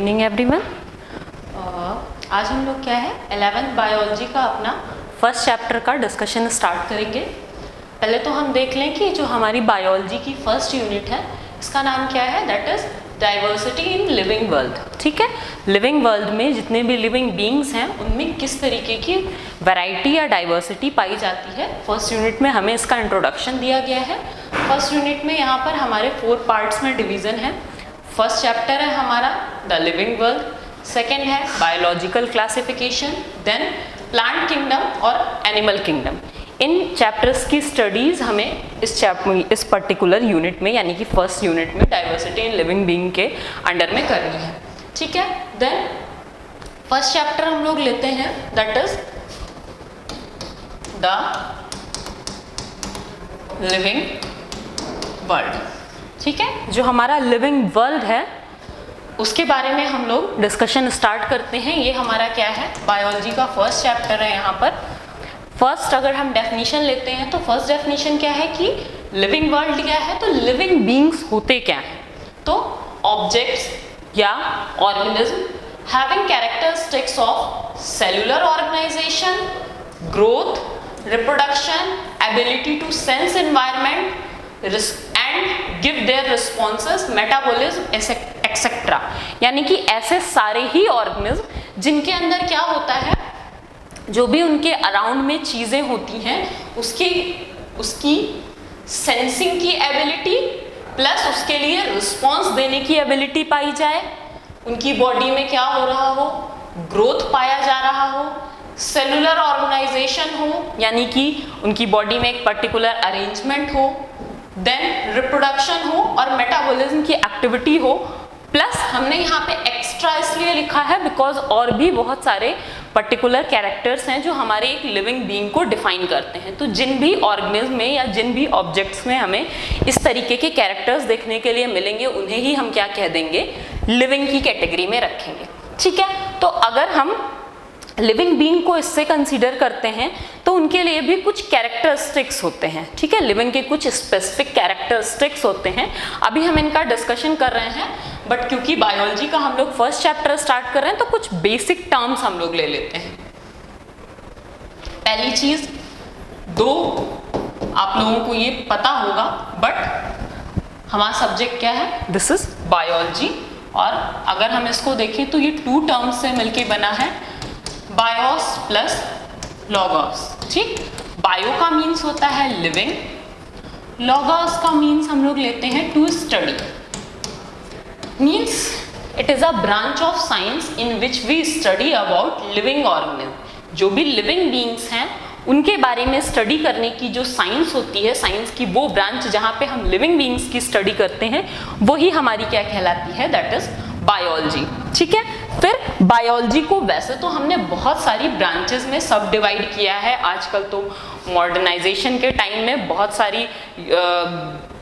Evening everyone. आज हम लोग क्या है 11th बायोलॉजी का अपना फर्स्ट चैप्टर का डिस्कशन स्टार्ट करेंगे। पहले तो हम देख लें कि जो हमारी बायोलॉजी की फर्स्ट यूनिट है इसका नाम क्या है, that is diversity in living world. ठीक है, लिविंग वर्ल्ड में जितने भी लिविंग बींग्स हैं उनमें किस तरीके की वैरायटी या डाइवर्सिटी पाई जाती है। फर्स्ट यूनिट में हमें इसका इंट्रोडक्शन दिया गया है। फर्स्ट यूनिट में यहाँ पर हमारे 4 पार्ट्स में डिवीजन है। फर्स्ट चैप्टर है हमारा द लिविंग वर्ल्ड, सेकेंड है biological classification, then plant kingdom और एनिमल किंगडम। इन चैप्टर्स की स्टडीज हमें इस पर्टिकुलर यूनिट में यानी कि फर्स्ट यूनिट में डाइवर्सिटी इन लिविंग बीइंग के अंडर में करनी है। ठीक है, देन फर्स्ट चैप्टर हम लोग लेते हैं that is the living world. ठीक है, जो हमारा लिविंग वर्ल्ड है उसके बारे में हम लोग डिस्कशन स्टार्ट करते हैं। ये हमारा क्या है, बायोलॉजी का फर्स्ट चैप्टर है। यहाँ पर फर्स्ट अगर हम डेफिनेशन लेते हैं तो फर्स्ट डेफिनेशन क्या है कि लिविंग वर्ल्ड क्या है, तो लिविंग बींग्स होते क्या हैं, तो ऑब्जेक्ट्स या organism having characteristics of cellular organisation, growth, reproduction, ability to sense environment and give their responses, metabolism etcetera. यानी कि ऐसे सारे ही ऑर्गेनिज्म जिनके अंदर क्या होता है, जो भी उनके अराउंड में चीजें होती हैं उसकी सेंसिंग की एबिलिटी प्लस उसके लिए रिस्पॉन्स देने की एबिलिटी पाई जाए, उनकी बॉडी में क्या हो रहा हो, ग्रोथ पाया जा रहा हो, सेलुलर ऑर्गेनाइजेशन हो यानी कि उनकी बॉडी में एक पर्टिकुलर अरेंजमेंट हो, देन रिप्रोडक्शन हो और मेटाबॉलिज्म की एक्टिविटी हो। प्लस हमने यहाँ पे एक्स्ट्रा इसलिए लिखा है बिकॉज और भी बहुत सारे पर्टिकुलर कैरेक्टर्स हैं जो हमारे एक लिविंग बीइंग को डिफाइन करते हैं। तो जिन भी ऑर्गेनिज्म में या जिन भी ऑब्जेक्ट्स में हमें इस तरीके के कैरेक्टर्स देखने के लिए मिलेंगे उन्हें ही हम क्या कह देंगे, लिविंग की कैटेगरी में रखेंगे। ठीक है, तो अगर हम लिविंग बीइंग को इससे कंसीडर करते हैं तो उनके लिए भी कुछ कैरेक्टरिस्टिक्स होते हैं। ठीक है, लिविंग के कुछ स्पेसिफिक कैरेक्टरिस्टिक्स होते हैं। अभी हम इनका डिस्कशन कर रहे हैं बट क्योंकि बायोलॉजी का हम लोग फर्स्ट चैप्टर स्टार्ट कर रहे हैं तो कुछ बेसिक टर्म्स हम लोग ले लेते हैं। पहली चीज, दो आप लोगों को ये पता होगा बट हमारा सब्जेक्ट क्या है, दिस इज बायोलॉजी। और अगर हम इसको देखें तो ये 2 टर्म्स से मिलके बना है, बायोस प्लस लॉगोस। ठीक, बायो का मीन्स होता है लिविंग, लॉगोस का मीन्स हम लोग लेते हैं to study. Means it is a branch of science in which we study about living organism. जो भी लिविंग बीइंग्स हैं उनके बारे में स्टडी करने की जो साइंस होती है, साइंस की वो ब्रांच जहाँ पे हम लिविंग बीइंग्स की स्टडी करते हैं वही हमारी क्या कहलाती है, दैट इज बायोलॉजी। ठीक है, फिर बायोलॉजी को वैसे तो हमने बहुत सारी ब्रांचेस में सब डिवाइड किया है। आजकल तो मॉडर्नाइजेशन के टाइम में बहुत सारी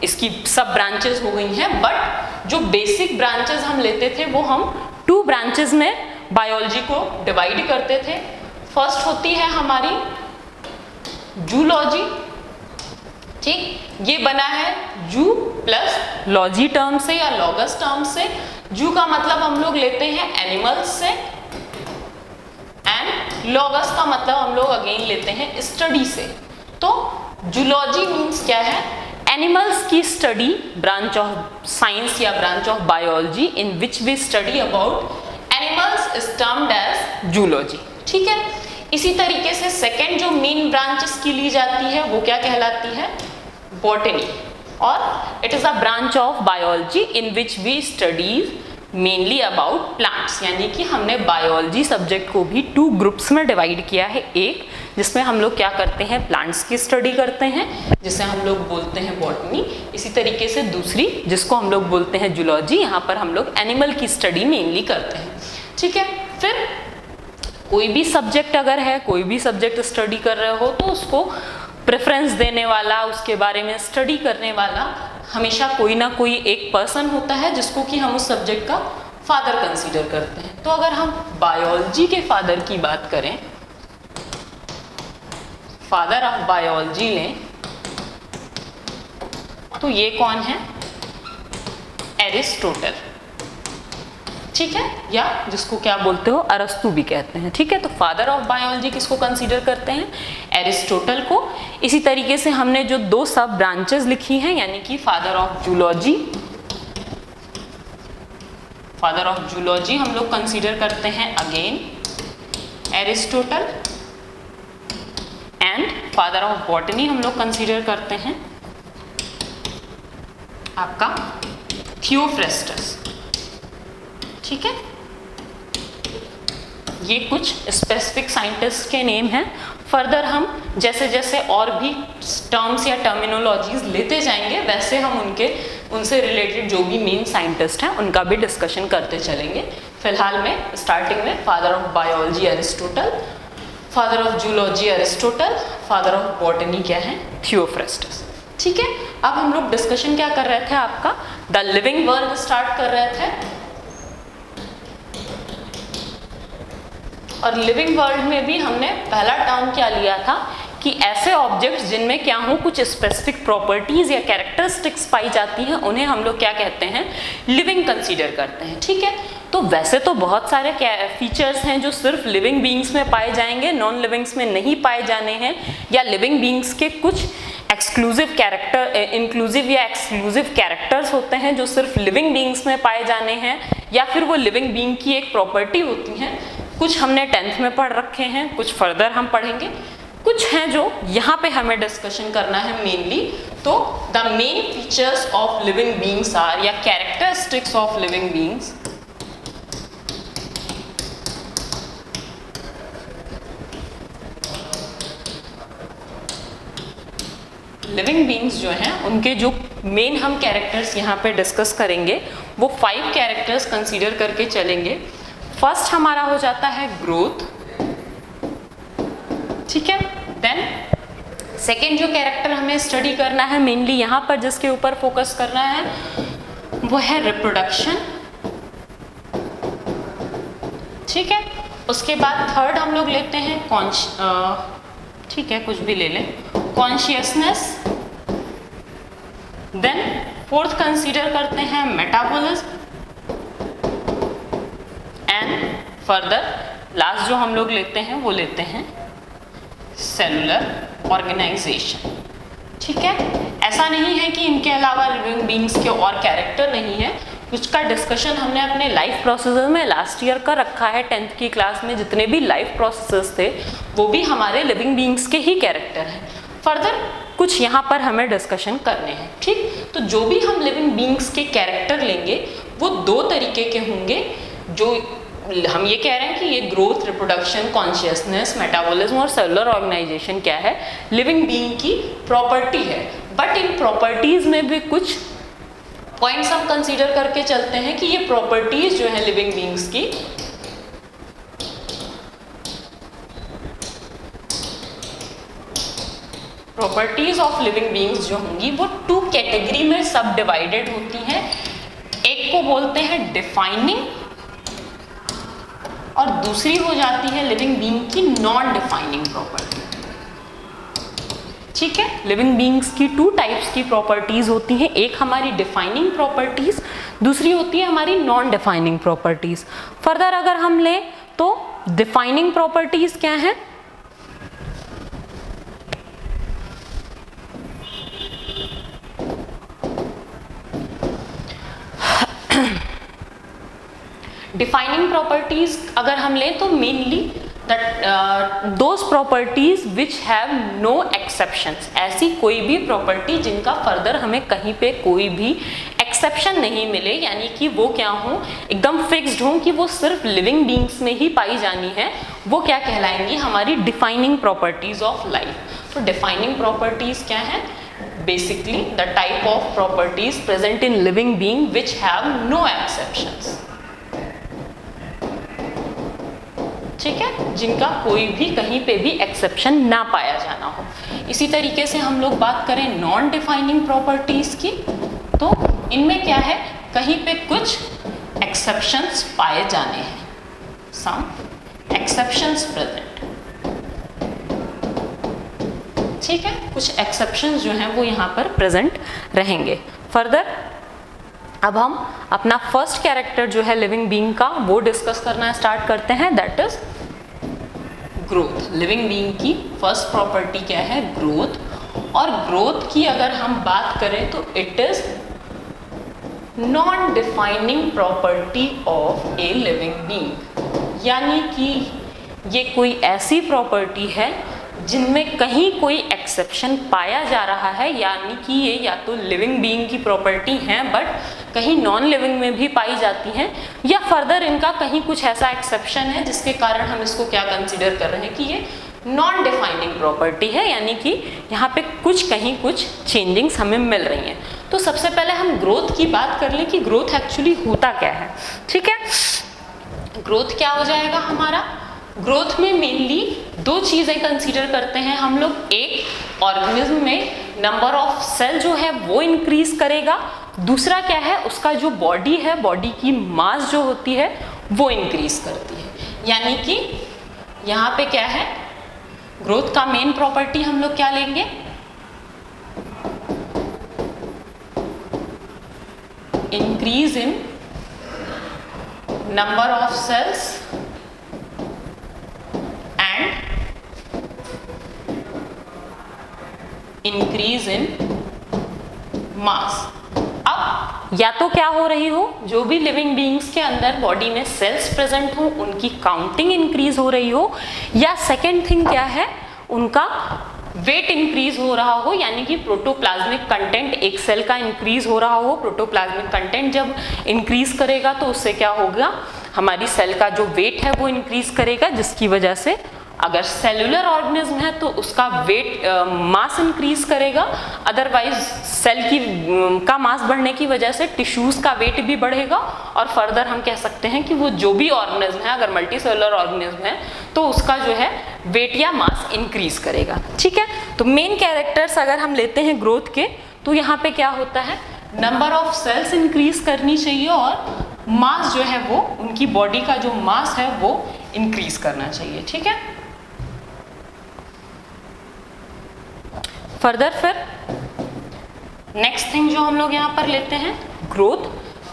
इसकी सब ब्रांचेस हो गई हैं, बट जो बेसिक ब्रांचेस हम लेते थे वो हम 2 ब्रांचेस में बायोलॉजी को डिवाइड करते थे। फर्स्ट होती है हमारी जूलॉजी। ठीक, ये बना है जू प्लस लॉजी टर्म से या लॉगस टर्म से। जू का मतलब हम लोग लेते हैं एनिमल्स से एंड लॉगस का मतलब हम लोग अगेन लेते हैं स्टडी से। तो जूलॉजी मीन्स क्या है, एनिमल्स की स्टडी, ब्रांच ऑफ साइंस या branch of biology in which we study about animals is termed as zoology. ठीक है, इसी तरीके से सेकेंड जो मेन ब्रांच इसकी ली जाती है वो क्या कहलाती है, बॉटनी। और it is a branch of biology in which we studies mainly about plants. यानी कि हमने बायोलॉजी सब्जेक्ट को भी 2 ग्रुप्स में डिवाइड किया है। एक जिसमें हम लोग क्या करते हैं, प्लांट्स की स्टडी करते हैं जिसे हम लोग बोलते हैं बॉटनी। इसी तरीके से दूसरी जिसको हम लोग बोलते हैं जूलॉजी, यहाँ पर हम लोग एनिमल की स्टडी मेनली करते हैं। ठीक है, फिर कोई भी सब्जेक्ट अगर है, कोई भी सब्जेक्ट स्टडी कर रहे हो तो उसको प्रेफरेंस देने वाला, उसके बारे में स्टडी करने वाला हमेशा कोई ना कोई एक पर्सन होता है जिसको कि हम उस सब्जेक्ट का फादर कंसीडर करते हैं। तो अगर हम बायोलॉजी के फादर की बात करें, फादर ऑफ बायोलॉजी लें तो ये कौन है, एरिस्टोटल। ठीक है, या जिसको क्या बोलते हो अरस्तु भी कहते हैं। ठीक है, तो फादर ऑफ बायोलॉजी किसको कंसीडर करते हैं? एरिस्टोटल को। इसी तरीके से हमने जो दो सब ब्रांचेस लिखी हैं, यानी कि father of zoology, father of zoology हम लोग कंसीडर करते हैं again Aristotle, and father of botany हम लोग कंसीडर करते हैं आपका थियोफ्रेस्टस। ठीक है, ये कुछ स्पेसिफिक साइंटिस्ट के नेम हैं। फर्दर हम जैसे जैसे और भी टर्म्स या टर्मिनोलॉजीज लेते जाएंगे वैसे हम उनसे रिलेटेड जो भी मेन साइंटिस्ट हैं उनका भी डिस्कशन करते चलेंगे। फिलहाल में स्टार्टिंग में father of biology Aristotle, father of zoology Aristotle, father of botany क्या है? थियोफ्रेस्टस। ठीक है, अब हम लोग डिस्कशन क्या कर रहे थे आपका द लिविंग वर्ल्ड स्टार्ट कर रहे थे, और लिविंग वर्ल्ड में भी हमने पहला टर्म क्या लिया था कि ऐसे ऑब्जेक्ट्स जिनमें क्या हो कुछ स्पेसिफिक प्रॉपर्टीज या कैरेक्टरिस्टिक्स पाई जाती हैं उन्हें हम लोग क्या कहते हैं? लिविंग कंसीडर करते हैं। ठीक है, तो वैसे तो बहुत सारे फीचर्स हैं जो सिर्फ लिविंग बीइंग्स में पाए जाएंगे, नॉन लिविंग्स में नहीं पाए जाने हैं, या लिविंग बीइंग्स के कुछ एक्सक्लूसिव कैरेक्टर, इंक्लूसिव या एक्सक्लूसिव कैरेक्टर्स होते हैं जो सिर्फ लिविंग बीइंग्स में पाए जाने हैं, या फिर वो लिविंग बीइंग की एक प्रॉपर्टी होती हैं। कुछ हमने 10th में पढ़ रखे हैं, कुछ फर्दर हम पढ़ेंगे, कुछ हैं जो यहाँ पे हमें डिस्कशन करना है मेनली। तो the main features of living beings are, या characteristics of living beings, living beings जो हैं उनके जो मेन हम कैरेक्टर्स यहाँ पे डिस्कस करेंगे वो 5 कैरेक्टर्स कंसीडर करके चलेंगे। फर्स्ट हमारा हो जाता है ग्रोथ। ठीक है, देन सेकेंड जो कैरेक्टर हमें स्टडी करना है मेनली यहाँ पर जिसके ऊपर फोकस करना है वो है रिप्रोडक्शन। ठीक है, उसके बाद थर्ड हम लोग लेते हैं ठीक है कुछ भी ले लें, कॉन्शियसनेस। देन फोर्थ कंसीडर करते हैं मेटाबॉलिज्म, एंड फर्दर लास्ट जो हम लोग लेते हैं वो लेते हैं सेलुलर ऑर्गेनाइजेशन। ठीक है, ऐसा नहीं है कि इनके अलावा लिविंग बीइंग्स के और कैरेक्टर नहीं है, कुछ का डिस्कशन हमने अपने लाइफ प्रोसेसेस में लास्ट ईयर का रखा है। 10th की क्लास में जितने भी लाइफ प्रोसेसेस थे वो भी हमारे लिविंग बीइंग्स के ही कैरेक्टर हैं। फर्दर कुछ यहाँ पर हमें डिस्कशन करने हैं। ठीक, तो जो भी हम लिविंग बीइंग्स के कैरेक्टर लेंगे वो 2 तरीके के होंगे। जो हम ये कह रहे हैं कि ये ग्रोथ, रिप्रोडक्शन, कॉन्शियसनेस, मेटाबॉलिज्म और सेलुलर ऑर्गेनाइजेशन क्या है? लिविंग बीइंग की प्रॉपर्टी है। बट इन प्रॉपर्टीज में भी कुछ पॉइंट्स हम कंसीडर करके चलते हैं कि ये प्रॉपर्टीज जो है लिविंग बीइंग्स की प्रॉपर्टीज ऑफ लिविंग बीइंग्स जो होंगी वो 2 कैटेगरी में सब डिवाइडेड होती हैं। एक को बोलते हैं डिफाइनिंग और दूसरी हो जाती है लिविंग बीइंग की नॉन डिफाइनिंग प्रॉपर्टी। ठीक है, लिविंग बीइंग्स की 2 टाइप्स की प्रॉपर्टीज होती हैं, एक हमारी डिफाइनिंग प्रॉपर्टीज, दूसरी होती है हमारी नॉन डिफाइनिंग प्रॉपर्टीज। फर्दर अगर हम लें तो डिफाइनिंग प्रॉपर्टीज क्या है? डिफाइनिंग प्रॉपर्टीज अगर हम लें तो mainly those properties which have no exceptions, ऐसी कोई भी प्रॉपर्टी जिनका फर्दर हमें कहीं पे कोई भी एक्सेप्शन नहीं मिले, यानी कि वो क्या हो एकदम फिक्स्ड हो कि वो सिर्फ लिविंग बीइंग्स में ही पाई जानी है, वो क्या कहलाएंगी? हमारी डिफाइनिंग प्रॉपर्टीज ऑफ लाइफ। तो डिफाइनिंग प्रॉपर्टीज क्या है? Basically the type of properties present in living being which have no exceptions. ठीक है, जिनका कोई भी कहीं पे भी एक्सेप्शन ना पाया जाना हो। इसी तरीके से हम लोग बात करें नॉन डिफाइनिंग प्रॉपर्टीज की, तो इनमें क्या है? कहीं पे कुछ एक्सेप्शंस पाए जाने हैं, सम एक्सेप्शंस प्रेजेंट। ठीक है, कुछ एक्सेप्शंस जो हैं वो यहाँ पर प्रेजेंट रहेंगे। फर्दर अब हम अपना फर्स्ट कैरेक्टर जो है लिविंग बीइंग का वो डिस्कस करना स्टार्ट करते हैं, that is growth. Living being की फर्स्ट प्रॉपर्टी क्या है? ग्रोथ। और ग्रोथ की अगर हम बात करें तो it is non defining property of a living being, यानी कि ये कोई ऐसी प्रॉपर्टी है जिनमें कहीं कोई एक्सेप्शन पाया जा रहा है, यानी कि ये या तो लिविंग बीइंग की प्रॉपर्टी हैं बट कहीं नॉन लिविंग में भी पाई जाती हैं, या फर्दर इनका कहीं कुछ ऐसा एक्सेप्शन है जिसके कारण हम इसको क्या कंसीडर कर रहे हैं कि ये नॉन डिफाइनिंग प्रॉपर्टी है, यानी कि यहाँ पे कुछ कहीं कुछ चेंजिंग्स हमें मिल रही हैं। तो सबसे पहले हम ग्रोथ की बात कर लें कि ग्रोथ एक्चुअली होता क्या है। ठीक है, ग्रोथ क्या हो जाएगा हमारा? ग्रोथ में मेनली दो चीजें कंसीडर करते हैं हम लोग। एक, ऑर्गेनिज्म में नंबर ऑफ सेल जो है वो इंक्रीज करेगा। दूसरा क्या है, उसका जो बॉडी है, बॉडी की मास जो होती है वो इंक्रीज करती है। यानी कि यहाँ पे क्या है, ग्रोथ का मेन प्रॉपर्टी हम लोग क्या लेंगे? Increase in number of cells increase in mass. अब या तो क्या हो रही हो, जो भी लिविंग बीइंग्स के अंदर बॉडी में सेल्स प्रेजेंट हो उनकी काउंटिंग इंक्रीज हो रही हो, या सेकेंड थिंग क्या है, उनका वेट इंक्रीज हो रहा हो, यानी कि प्रोटोप्लाज्मिक कंटेंट एक सेल का इंक्रीज हो रहा हो। प्रोटोप्लाज्मिक कंटेंट जब इंक्रीज करेगा तो उससे क्या होगा, हमारी सेल का जो वेट है वो इंक्रीज करेगा, जिसकी वजह से अगर सेलुलर ऑर्गेनिज्म है तो उसका वेट मास इंक्रीज करेगा। अदरवाइज सेल की का मास बढ़ने की वजह से टिश्यूज का वेट भी बढ़ेगा, और फर्दर हम कह सकते हैं कि वो जो भी ऑर्गेनिज्म है, अगर मल्टी सेलुलर ऑर्गेनिज्म है तो उसका जो है वेट या मास इंक्रीज करेगा। ठीक है, तो मेन कैरेक्टर्स अगर हम लेते हैं ग्रोथ के, तो यहाँ पे क्या होता है, नंबर ऑफ सेल्स इंक्रीज करनी चाहिए और मास जो है वो, उनकी बॉडी का जो मास है वो इंक्रीज करना चाहिए। ठीक है, फर्दर फिर नेक्स्ट थिंग जो हम लोग यहाँ पर लेते हैं, ग्रोथ।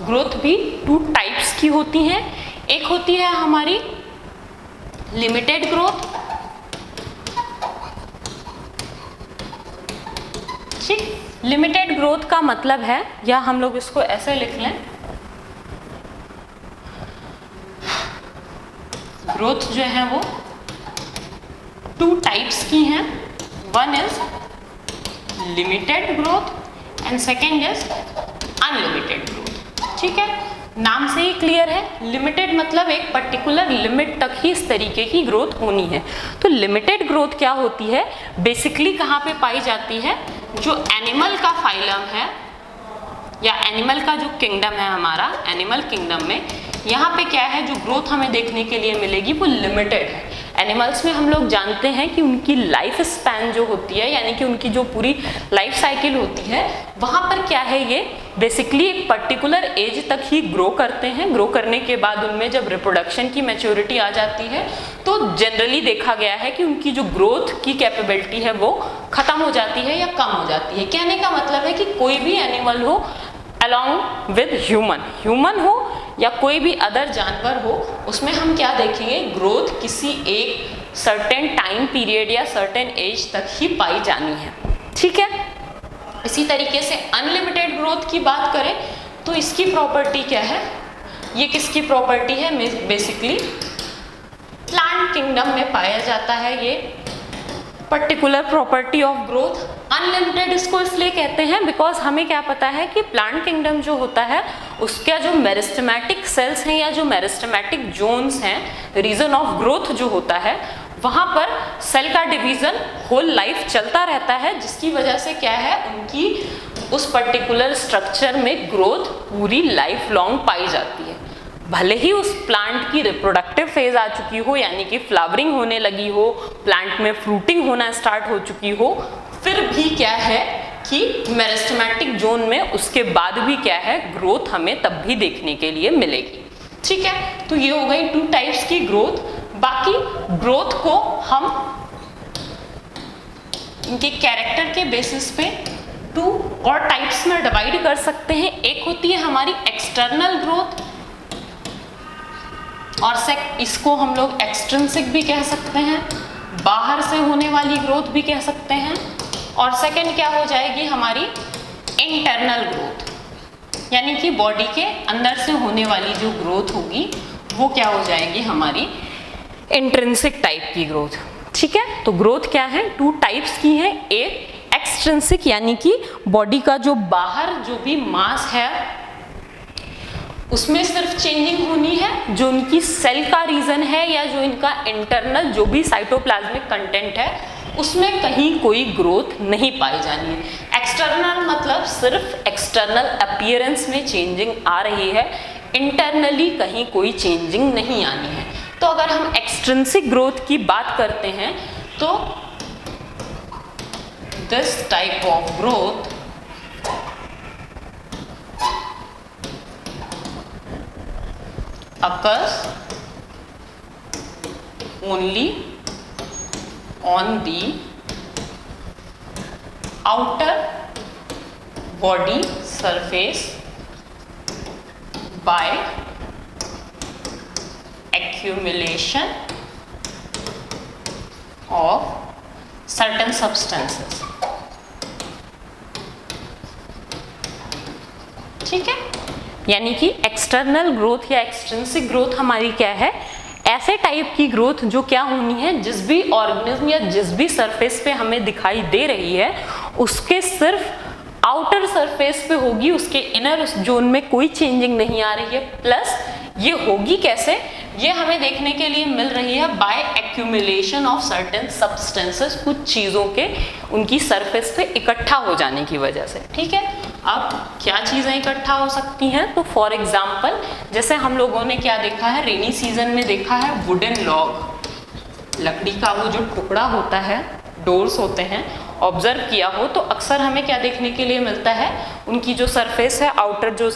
ग्रोथ भी टू टाइप्स की होती हैं। एक होती है हमारी लिमिटेड ग्रोथ, ठीक। लिमिटेड ग्रोथ का मतलब है, या हम लोग इसको ऐसे लिख लें, ग्रोथ जो है वो टू टाइप्स की हैं। One is limited growth and second is unlimited growth. ठीक है, नाम से ही क्लियर है, लिमिटेड मतलब एक पर्टिकुलर लिमिट तक ही इस तरीके की ग्रोथ होनी है। तो लिमिटेड ग्रोथ क्या होती है, बेसिकली कहाँ पे पाई जाती है, जो एनिमल का फाइलम है या एनिमल का जो किंगडम है हमारा, एनिमल किंगडम में यहाँ पे क्या है, जो ग्रोथ हमें देखने के लिए मिलेगी वो लिमिटेड है। एनिमल्स में हम लोग जानते हैं कि उनकी लाइफ स्पैन जो होती है, यानी कि उनकी जो पूरी लाइफ साइकिल होती है, वहाँ पर क्या है, ये बेसिकली एक पर्टिकुलर एज तक ही ग्रो करते हैं। ग्रो करने के बाद उनमें जब रिप्रोडक्शन की मैच्योरिटी आ जाती है तो जनरली देखा गया है कि उनकी जो ग्रोथ की कैपेबिलिटी है वो खत्म हो जाती है या कम हो जाती है। कहने का मतलब है कि कोई भी एनिमल हो अलॉन्ग विद ह्यूमन हो या कोई भी अदर जानवर हो, उसमें हम क्या देखेंगे, ग्रोथ किसी एक सर्टेन टाइम पीरियड या सर्टेन एज तक ही पाई जानी है। ठीक है, इसी तरीके से अनलिमिटेड ग्रोथ की बात करें तो इसकी प्रॉपर्टी क्या है, ये किसकी प्रॉपर्टी है, बेसिकली प्लांट किंगडम में पाया जाता है ये particular property of growth. Unlimited इसको इसलिए कहते हैं बिकॉज हमें क्या पता है कि प्लांट किंगडम जो होता है उसका जो मेरिस्टेमेटिक सेल्स हैं या जो मेरिस्टेमेटिक जोन्स हैं, रीजन ऑफ ग्रोथ जो होता है, वहाँ पर सेल का डिवीजन होल लाइफ चलता रहता है, जिसकी वजह से क्या है, उनकी उस पर्टिकुलर स्ट्रक्चर में ग्रोथ पूरी लाइफ लॉन्ग पाई जाती है। भले ही उस प्लांट की रिप्रोडक्टिव फेज आ चुकी हो, यानी कि फ्लावरिंग होने लगी हो, प्लांट में फ्रूटिंग होना स्टार्ट हो चुकी हो, फिर भी क्या है कि मेरिस्टेमेटिक जोन में उसके बाद भी क्या है, ग्रोथ हमें तब भी देखने के लिए मिलेगी। ठीक है, तो ये हो गई टू टाइप्स की ग्रोथ। बाकी ग्रोथ को हम इनके कैरेक्टर के बेसिस पे टू और टाइप्स में डिवाइड कर सकते हैं। एक होती है हमारी एक्सटर्नल ग्रोथ और इसको हम लोग एक्सट्रिंसिक भी कह सकते हैं, बाहर से होने वाली ग्रोथ भी कह सकते हैं। और सेकंड क्या हो जाएगी हमारी इंटरनल ग्रोथ, यानी कि बॉडी के अंदर से होने वाली जो ग्रोथ होगी वो क्या हो जाएगी हमारी इंट्रिंसिक टाइप की ग्रोथ। ठीक है, तो ग्रोथ क्या है, टू टाइप्स की है। एक एक्सट्रिंसिक यानी कि बॉडी का जो बाहर जो भी मास है उसमें सिर्फ चेंजिंग होनी है, जो उनकी सेल का रीजन है या जो इनका इंटरनल जो भी साइटोप्लाज्मिक कंटेंट है उसमें कहीं कोई ग्रोथ नहीं पाई जानी है। एक्सटर्नल मतलब सिर्फ एक्सटर्नल अपीयरेंस में चेंजिंग आ रही है, इंटरनली कहीं कोई चेंजिंग नहीं आनी है। तो अगर हम एक्सट्रिंसिक ग्रोथ की बात करते हैं तो this type of growth occurs only on the outer body surface by accumulation of certain substances। ठीक है, यानी कि एक्सटर्नल ग्रोथ या एक्सट्रिंसिक ग्रोथ हमारी क्या है, ऐसे टाइप की ग्रोथ जो क्या होनी है, जिस भी ऑर्गेनिज्म या जिस भी सरफेस पे हमें दिखाई दे रही है उसके सिर्फ आउटर सरफेस पे होगी, उसके इनर जोन में कोई चेंजिंग नहीं आ रही है। प्लस ये होगी कैसे, ये हमें देखने के लिए मिल रही है by accumulation of certain substances, कुछ चीज़ों के उनकी सरफेस पे इकट्ठा हो जाने की वजह से। ठीक है, अब क्या चीज़ें इकट्ठा हो सकती हैं, तो फॉर एग्जाम्पल जैसे हम लोगों ने क्या देखा है, रेनी सीजन में देखा है वुडन लॉग, लकड़ी का वो जो टुकड़ा होता है, डोर्स होते हैं, ऑब्जर्व किया हो तो अक्सर हमें क्या देखने के लिए मिलता है, उनकी जो सरफेस है, आउटर जो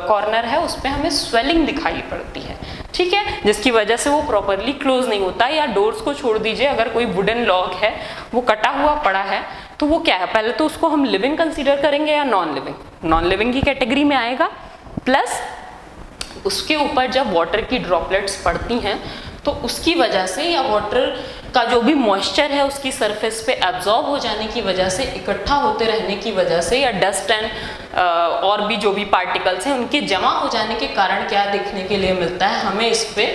कॉर्नर है, उस पर हमें स्वेलिंग दिखाई पड़ती है। ठीक है, जिसकी वजह से वो प्रॉपरली क्लोज नहीं होता। या डोर्स को छोड़ दीजिए, अगर कोई वुडन लॉग है वो कटा हुआ पड़ा है तो वो क्या है, पहले तो उसको हम लिविंग कंसीडर करेंगे या नॉन लिविंग, नॉन लिविंग की कैटेगरी में आएगा। प्लस उसके ऊपर जब वाटर की ड्रॉपलेट्स पड़ती हैं तो उसकी वजह से या वाटर का जो भी मॉइस्चर है उसकी सरफेस पे एब्जॉर्ब हो जाने की वजह से, इकट्ठा होते रहने की वजह से, या डस्ट एंड और भी जो भी पार्टिकल्स हैं उनके जमा हो जाने के कारण क्या देखने के लिए मिलता है, हमें इस पे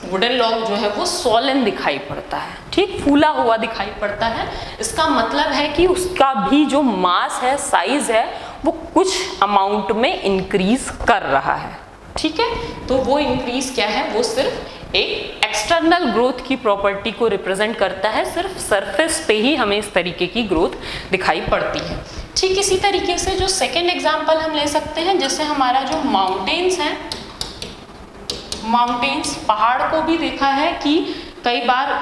वुडन लॉग जो है वो सॉलन दिखाई पड़ता है। ठीक, फूला हुआ दिखाई पड़ता है। इसका मतलब है कि उसका भी जो मास है, साइज है, वो कुछ अमाउंट में इंक्रीज कर रहा है। ठीक है, तो वो इंक्रीज क्या है, वो सिर्फ एक एक्सटर्नल ग्रोथ की प्रॉपर्टी को रिप्रेजेंट करता है, सिर्फ सरफेस पे ही हमें इस तरीके की ग्रोथ दिखाई पड़ती है। ठीक इसी तरीके से जो सेकेंड एग्जाम्पल हम ले सकते हैं, जैसे हमारा जो माउंटेन्स हैं, माउंटेन्स पहाड़ को भी देखा है कि कई बार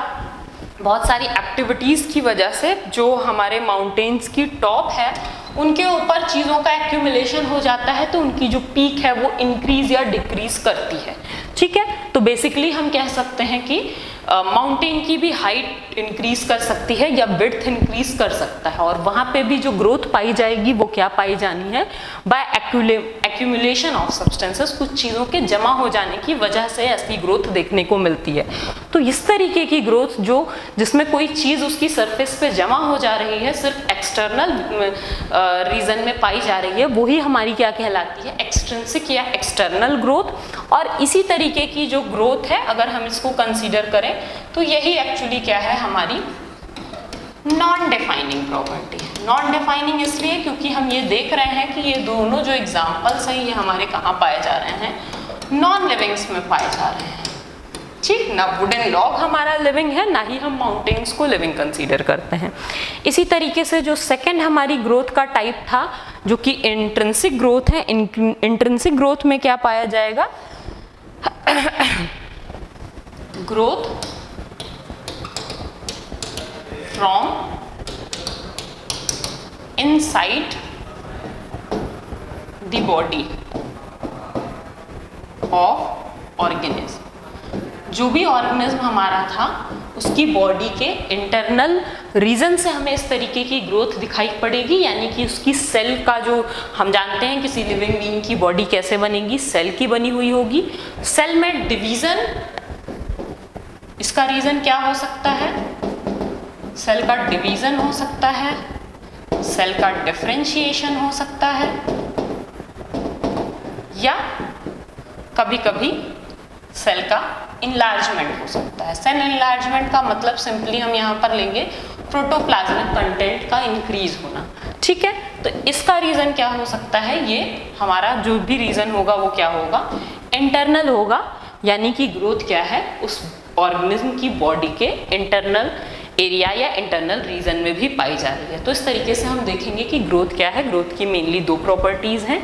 बहुत सारी एक्टिविटीज़ की वजह से जो हमारे माउंटेन्स की टॉप है उनके ऊपर चीज़ों का एक्यूमुलेशन हो जाता है, तो उनकी जो पीक है वो इंक्रीज या डिक्रीज करती है। ठीक है, तो बेसिकली हम कह सकते हैं कि माउंटेन की भी हाइट इंक्रीज कर सकती है या विड्थ इंक्रीज कर सकता है, और वहाँ पे भी जो ग्रोथ पाई जाएगी वो क्या पाई जानी है, बाय एक्यूमुलेशन ऑफ सब्सटेंसेस, कुछ चीज़ों के जमा हो जाने की वजह से ऐसी ग्रोथ देखने को मिलती है। तो इस तरीके की ग्रोथ जो जिसमें कोई चीज़ उसकी सरफेस पे जमा हो जा रही है, सिर्फ एक्सटर्नल रीजन में पाई जा रही है, वही हमारी क्या कहलाती है, एक्सट्रिंसिक या एक्सटर्नल ग्रोथ। और इसी तरीके की जो ग्रोथ है, अगर हम इसको कंसीडर करें तो यही एक्चुअली क्या है, हमारी नॉन डिफाइनिंग प्रॉपर्टी है। नॉन डिफाइनिंग इसलिए क्योंकि हम ये देख रहे हैं कि ये दोनों जो एग्जाम्पल्स हैं ये हमारे कहाँ पाए जा रहे हैं, नॉन लिविंग्स में पाए जा रहे हैं। ठीक ना, वुडन लॉग हमारा लिविंग है, ना ही हम माउंटेन्स को लिविंग कंसीडर करते हैं। इसी तरीके से जो सेकंड हमारी ग्रोथ का टाइप था जो कि इंट्रिंसिक ग्रोथ है, इंट्रिंसिक ग्रोथ में क्या पाया जाएगा, growth from inside the body of organism. जो भी ऑर्गेनिज्म हमारा था उसकी बॉडी के इंटरनल रीजन से हमें इस तरीके की ग्रोथ दिखाई पड़ेगी, यानी कि उसकी सेल का जो हम जानते हैं किसी लिविंग बीइंग की बॉडी कैसे बनेगी, सेल की बनी हुई होगी। सेल में डिवीजन, इसका रीजन क्या हो सकता है, सेल का डिवीजन हो सकता है, सेल का डिफरेंशिएशन हो सकता है, या कभी कभी सेल का इनलार्जमेंट हो सकता है। सेल इनलार्जमेंट का मतलब सिंपली हम यहाँ पर लेंगे प्रोटोप्लाज्मिक कंटेंट का इंक्रीज होना, ठीक है। तो इसका रीजन क्या हो सकता है, ये हमारा जो भी रीजन होगा वो क्या होगा, इंटरनल होगा, यानी कि ग्रोथ क्या है उस ऑर्गेनिज्म की बॉडी के इंटरनल एरिया या इंटरनल रीजन में भी पाई जा रही है। तो इस तरीके से हम देखेंगे कि ग्रोथ क्या है। ग्रोथ की मेनली दो प्रॉपर्टीज हैं,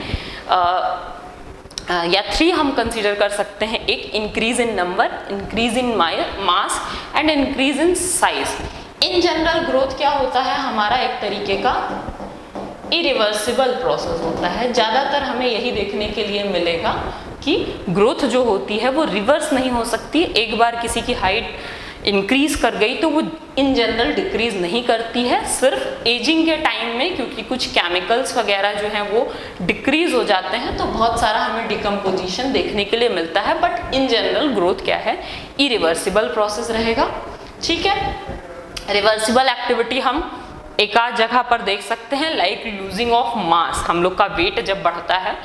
या 3 हम कंसीडर कर सकते हैं। एक increase in number, increase in mass and increase in size. In general growth क्या होता है, हमारा एक तरीके का इरिवर्सिबल प्रोसेस होता है। ज़्यादातर हमें यही देखने के लिए मिलेगा कि ग्रोथ जो होती है वो रिवर्स नहीं हो सकती। एक बार किसी की हाइट इंक्रीज कर गई तो वो इन जनरल डिक्रीज नहीं करती है, सिर्फ एजिंग के टाइम में क्योंकि कुछ केमिकल्स वगैरह जो हैं वो डिक्रीज हो जाते हैं तो बहुत सारा हमें डिकम्पोजिशन देखने के लिए मिलता है, बट इन जनरल ग्रोथ क्या है, इरिवर्सिबल प्रोसेस रहेगा, ठीक है। रिवर्सिबल एक्टिविटी हम एक आध जगह पर देख सकते हैं, लाइक लूजिंग ऑफ मास। हम लोग का वेट जब बढ़ता है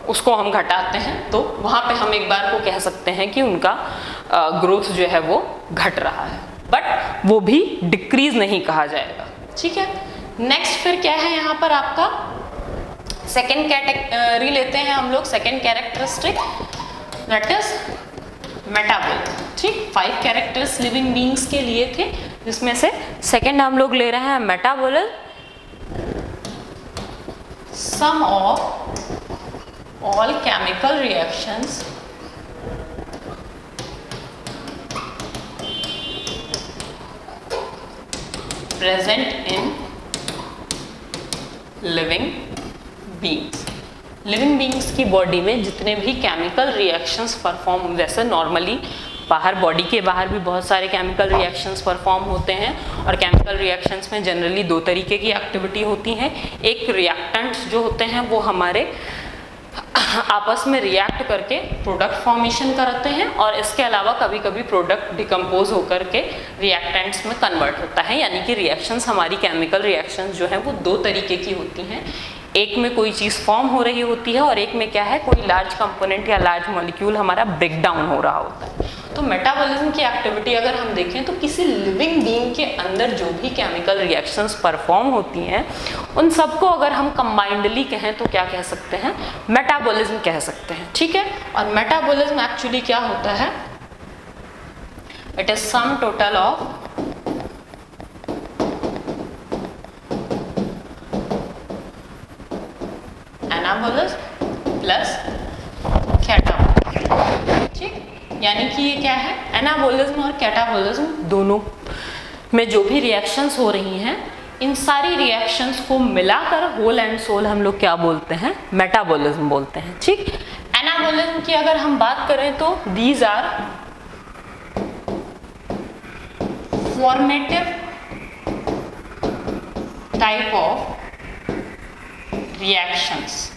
उसको हम घटाते हैं तो वहाँ पे हम एक बार को कह सकते हैं कि उनका ग्रोथ जो है वो घट रहा है, बट वो भी डिक्रीज नहीं कहा जाएगा, ठीक है। नेक्स्ट फिर क्या है यहाँ पर आपका सेकेंड कैटेगरी लेते हैं हम लोग, second characteristic, that is metabolism, ठीक। 5 कैरेक्टर्स लिविंग बीइंग्स के लिए थे, जिसमें से सेकेंड हम लोग ले रहे हैं metabolism. Sum of all chemical reactions present in living beings। Living beings की बॉडी में जितने भी केमिकल रिएक्शंस परफॉर्म, वैसे नॉर्मली बाहर बॉडी के बाहर भी बहुत सारे केमिकल रिएक्शंस परफॉर्म होते हैं और केमिकल रिएक्शंस में जनरली 2 तरीके की एक्टिविटी होती हैं। एक रिएक्टेंट्स जो होते हैं वो हमारे आपस में रिएक्ट करके प्रोडक्ट फॉर्मेशन करते हैं, और इसके अलावा कभी कभी प्रोडक्ट डिकम्पोज होकर के रिएक्टेंट्स में कन्वर्ट होता है, यानी कि रिएक्शंस, हमारी केमिकल रिएक्शंस जो हैं वो 2 तरीके की होती हैं। एक में कोई चीज़ फॉर्म हो रही होती है और एक में क्या है, कोई लार्ज कंपोनेंट या लार्ज मॉलिक्यूल हमारा ब्रेक डाउन हो रहा होता है। तो मेटाबॉलिज्म की एक्टिविटी अगर हम देखें तो किसी लिविंग बीइंग के अंदर जो भी केमिकल रिएक्शंस परफॉर्म होती हैं उन सबको अगर हम कंबाइंडली कहें तो क्या कह सकते हैं, मेटाबॉलिज्म कह सकते हैं, ठीक है। और मेटाबॉलिज्म एक्चुअली क्या होता है, it is sum total of anabolism plus catabolism, ठीक। यानी कि ये क्या है, एनाबॉलिज्म और कैटाबॉलिज्म दोनों में जो भी रिएक्शंस हो रही हैं, इन सारी रिएक्शंस को मिलाकर होल एंड सोल हम लोग क्या बोलते हैं, मेटाबॉलिज्म बोलते हैं, ठीक। एनाबॉलिज्म की अगर हम बात करें तो these are formative type of reactions,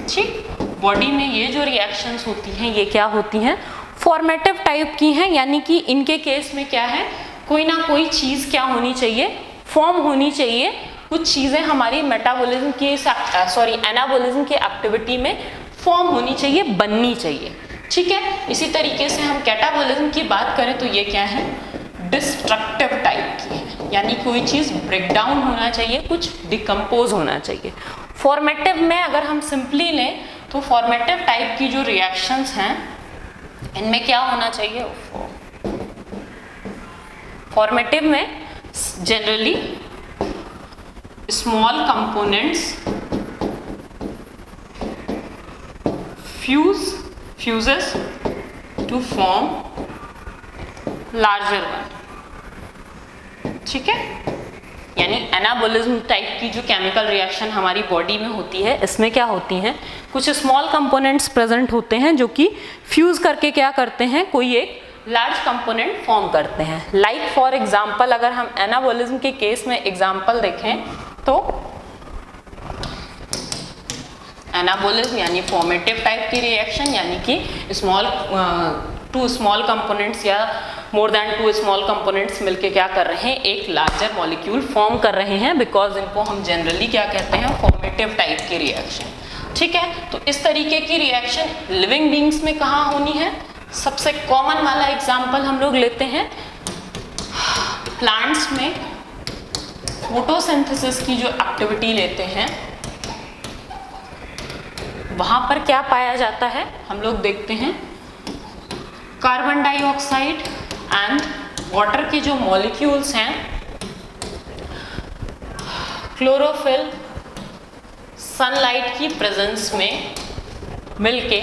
ठीक। बॉडी में ये जो रिएक्शंस होती हैं ये क्या होती हैं, फॉर्मेटिव टाइप की हैं, यानी कि इनके केस में क्या है, कोई ना कोई चीज़ क्या होनी चाहिए, फॉर्म होनी चाहिए। कुछ चीज़ें हमारी मेटाबॉलिज्म की एनाबॉलिज्म की एक्टिविटी में फॉर्म होनी चाहिए, बननी चाहिए, ठीक है। इसी तरीके से हम कैटाबॉलिज्म की बात करें तो ये क्या है, डिस्ट्रक्टिव टाइप की है, यानी कोई चीज़ ब्रेक डाउन होना चाहिए, कुछ डिकम्पोज होना चाहिए। फॉर्मेटिव में अगर हम सिंपली लें तो फॉर्मेटिव टाइप की जो रिएक्शंस हैं इनमें क्या होना चाहिए, फॉर्मेटिव में generally small components fuses to form larger one, ठीक है। यानी एनाबॉलिज्म टाइप की जो केमिकल रिएक्शन हमारी बॉडी में होती है, इसमें क्या होती हैं, कुछ स्मॉल कंपोनेंट्स प्रेजेंट होते हैं जो कि फ्यूज करके क्या करते हैं, कोई एक लार्ज कंपोनेंट फॉर्म करते हैं। लाइक फॉर एग्जांपल अगर हम एनाबॉलिज्म के केस में एग्जांपल देखें तो एनाबॉलिज्म यानी फॉर्मेटिव टाइप की रिएक्शन, यानी कि टू स्मॉल कंपोनेंट्स या more than two small components मिलके क्या कर रहे हैं, एक लार्जर मॉलिक्यूल फॉर्म कर रहे हैं, बिकॉज इनको हम जनरली क्या कहते हैं, फॉर्मेटिव टाइप की रिएक्शन। ठीक है, तो इस तरीके की रिएक्शन लिविंग बींग्स में कहाँ होनी है? सबसे कॉमन वाला एग्जाम्पल हम लोग लेते हैं प्लांट्स में फोटोसिंथेसिस की जो एक्टिविटी लेते हैं, वहां पर क्या पाया जाता है, हम लोग देखते हैं कार्बन डाइऑक्साइड एंड वाटर के जो मॉलिक्यूल्स हैं, क्लोरोफिल सनलाइट की प्रेजेंस में मिलके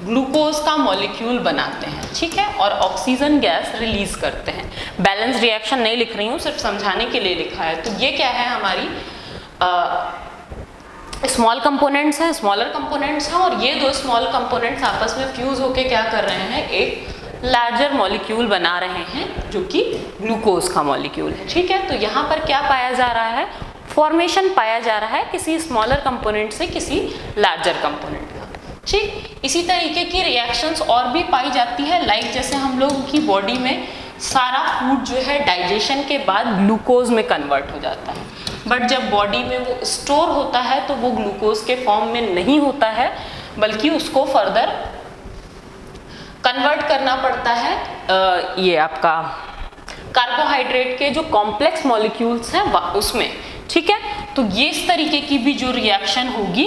ग्लूकोज का मॉलिक्यूल बनाते हैं। ठीक है, और ऑक्सीजन गैस रिलीज करते हैं। बैलेंस रिएक्शन नहीं लिख रही हूँ, सिर्फ समझाने के लिए लिखा है। तो ये क्या है, हमारी स्मॉल कंपोनेंट्स हैं, स्मॉलर कंपोनेंट्स हैं, और ये दो स्मॉल कंपोनेंट्स आपस में फ्यूज होके क्या कर रहे हैं, एक लार्जर मॉलिक्यूल बना रहे हैं जो कि ग्लूकोज का मॉलिक्यूल है। ठीक है, तो यहाँ पर क्या पाया जा रहा है, फॉर्मेशन पाया जा रहा है किसी स्मॉलर कंपोनेंट से किसी लार्जर कंपोनेंट का। ठीक, इसी तरीके की रिएक्शंस और भी पाई जाती है, लाइक जैसे हम लोग की बॉडी में सारा फूड जो है डाइजेशन के बाद ग्लूकोज में कन्वर्ट हो जाता है, बट जब बॉडी में वो स्टोर होता है तो वो ग्लूकोज के फॉर्म में नहीं होता है, बल्कि उसको फर्दर कन्वर्ट करना पड़ता है ये आपका कार्बोहाइड्रेट के जो कॉम्प्लेक्स मॉलिक्यूल्स हैं उसमें। ठीक है, तो ये इस तरीके की भी जो रिएक्शन होगी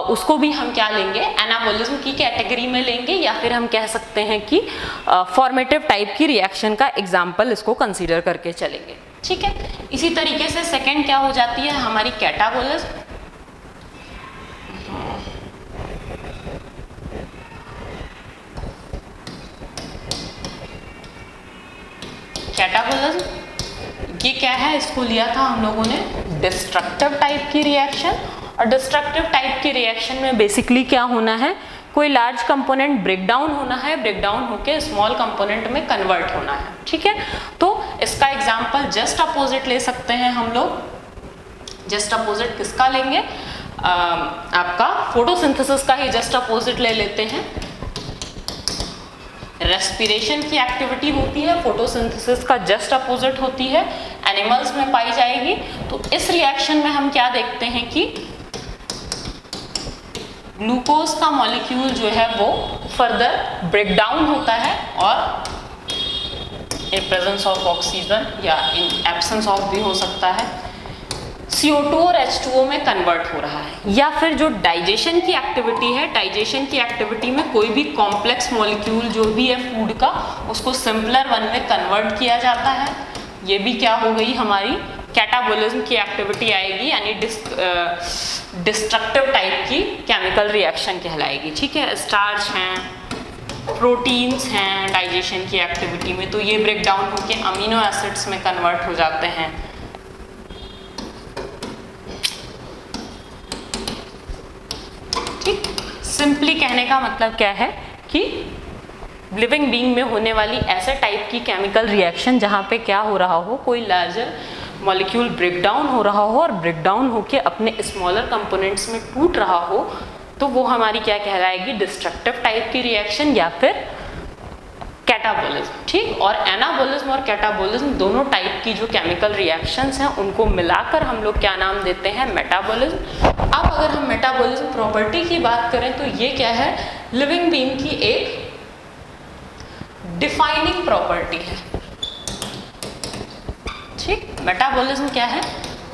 उसको भी हम क्या लेंगे, एनाबॉलिज्म की कैटेगरी में लेंगे, या फिर हम कह सकते हैं कि फॉर्मेटिव टाइप की रिएक्शन का एग्जाम्पल इसको कंसीडर करके चलेंगे। ठीक है, इसी तरीके से सेकंड क्या हो जाती है हमारी कैटाबॉलिज्म। कैटाबॉलिज्म ये क्या है, इसको लिया था हम लोगों ने डिस्ट्रक्टिव टाइप की रिएक्शन, और डिस्ट्रक्टिव टाइप की रिएक्शन में बेसिकली क्या होना है, कोई लार्ज कंपोनेंट ब्रेक डाउन होना है, ब्रेक डाउन होके स्मॉल कंपोनेंट में कन्वर्ट होना है। ठीक है, तो इसका एग्जांपल जस्ट अपोजिट ले सकते हैं हम लोग। जस्ट अपोजिट किसका लेंगे, आपका फोटोसिंथेसिस का ही जस्ट अपोजिट ले लेते हैं। रेस्पिरेशन की एक्टिविटी होती है, फोटोसिंथेसिस का जस्ट अपोजिट होती है, एनिमल्स में पाई जाएगी। तो इस रिएक्शन में हम क्या देखते हैं कि ग्लूकोज का मॉलिक्यूल जो है वो फर्दर ब्रेक डाउन होता है और इन प्रेजेंस ऑफ ऑक्सीजन या इन एब्सेंस ऑफ भी हो सकता है, CO2 और H2O में कन्वर्ट हो रहा है। या फिर जो डाइजेशन की एक्टिविटी है, डाइजेशन की एक्टिविटी में कोई भी कॉम्प्लेक्स मॉलिक्यूल जो भी है फूड का, उसको सिंपलर वन में कन्वर्ट किया जाता है। ये भी क्या हो गई, हमारी कैटाबॉलिज्म की एक्टिविटी आएगी, यानी डिस्ट्रक्टिव टाइप की केमिकल रिएक्शन कहलाएगी। ठीक है, स्टार्च हैं, प्रोटीन्स हैं डाइजेशन की एक्टिविटी में, तो ये ब्रेक डाउन होके अमीनो एसिड्स में कन्वर्ट हो जाते हैं। ठीक, सिंपली कहने का मतलब क्या है कि लिविंग बीइंग में होने वाली ऐसे टाइप की केमिकल रिएक्शन जहाँ पे क्या हो रहा हो, कोई लार्जर मॉलिक्यूल ब्रेक डाउन हो रहा हो और ब्रेक डाउन होके अपने स्मॉलर कंपोनेंट्स में टूट रहा हो, तो वो हमारी क्या कहलाएगी, डिस्ट्रक्टिव टाइप की रिएक्शन या फिर कैटाबॉलिज्म। ठीक, और एनाबॉलिज्म और कैटाबॉलिज्म दोनों टाइप की जो केमिकल रिएक्शंस हैं उनको मिलाकर हम लोग क्या नाम देते हैं, मेटाबॉलिज्म। अब अगर हम मेटाबॉलिज्म प्रॉपर्टी की बात करें तो ये क्या है, लिविंग बीइंग की एक डिफाइनिंग प्रॉपर्टी है। ठीक, मेटाबॉलिज्म क्या है,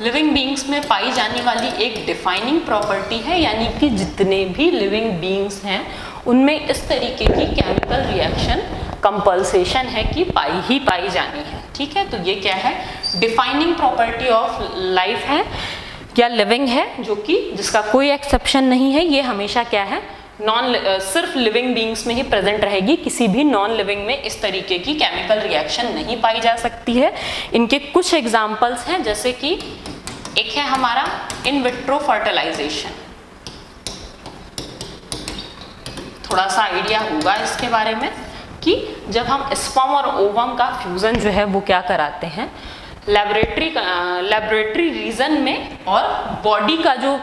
लिविंग बीइंग्स में पाई जाने वाली एक डिफाइनिंग प्रॉपर्टी है, यानी कि जितने भी लिविंग बीइंग्स हैं उनमें इस तरीके की केमिकल रिएक्शन कंपल्सेशन है कि पाई जानी है। ठीक है, तो ये क्या है, डिफाइनिंग प्रॉपर्टी ऑफ लाइफ है या लिविंग है, जो कि जिसका कोई एक्सेप्शन नहीं है। ये हमेशा क्या है, सिर्फ लिविंग बीइंग्स में ही प्रेजेंट रहेगी, किसी भी नॉन लिविंग में इस तरीके की केमिकल रिएक्शन नहीं पाई जा सकती है। इनके कुछ एग्जाम्पल्स हैं, जैसे कि एक है हमारा इन विट्रो फर्टिलाइजेशन, थोड़ा सा आइडिया होगा इसके बारे में। कि जब हम स्पर्म और ओवम का फ्यूज़न जो है वो क्या कराते हैं, लेबोरेटरी रीजन में और बॉडी का जो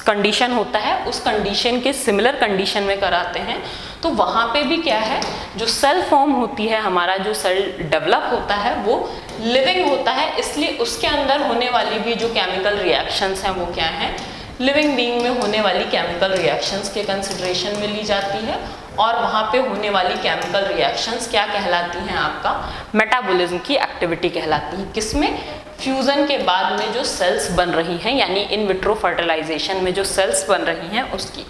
कंडीशन होता है उस कंडीशन के सिमिलर कंडीशन में कराते हैं, तो वहाँ पे भी क्या है, जो सेल फॉर्म होती है, हमारा जो सेल डेवलप होता है वो लिविंग होता है, इसलिए उसके अंदर होने वाली भी जो केमिकल रिएक्शंस हैं वो क्या हैं, लिविंग बीइंग में होने वाली केमिकल रिएक्शंस के कंसिडरेशन में ली जाती है। और वहाँ पे होने वाली केमिकल रिएक्शंस क्या कहलाती हैं, आपका मेटाबॉलिज्म की एक्टिविटी कहलाती है। किसमें, फ्यूज़न के बाद में जो सेल्स बन रही हैं, यानी इन विट्रो फर्टिलाइजेशन में जो सेल्स बन रही हैं उसकी।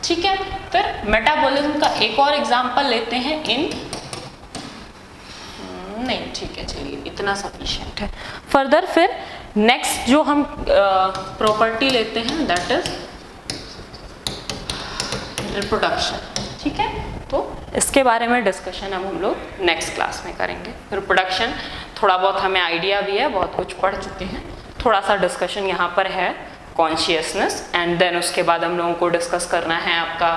ठीक है, फिर मेटाबॉलिज्म का एक और एग्जांपल लेते हैं नहीं ठीक है, चलिए इतना सफिशिएंट है। फर्दर फिर नेक्स्ट जो हम प्रॉपर्टी लेते हैं दैट इज रिप्रोडक्शन। ठीक है, तो इसके बारे में डिस्कशन हम लोग नेक्स्ट क्लास में करेंगे। रिप्रोडक्शन थोड़ा बहुत हमें आइडिया भी है, बहुत कुछ पढ़ चुके हैं, थोड़ा सा डिस्कशन यहाँ पर है कॉन्शियसनेस, एंड देन उसके बाद हम लोगों को डिस्कस करना है आपका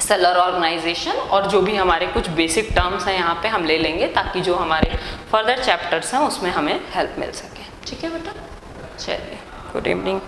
सेलर ऑर्गेनाइजेशन, और जो भी हमारे कुछ बेसिक टर्म्स हैं यहाँ पे हम ले लेंगे ताकि जो हमारे फर्दर चैप्टर्स हैं उसमें हमें हेल्प मिल सके। ठीक है बेटा, चलिए, गुड इवनिंग।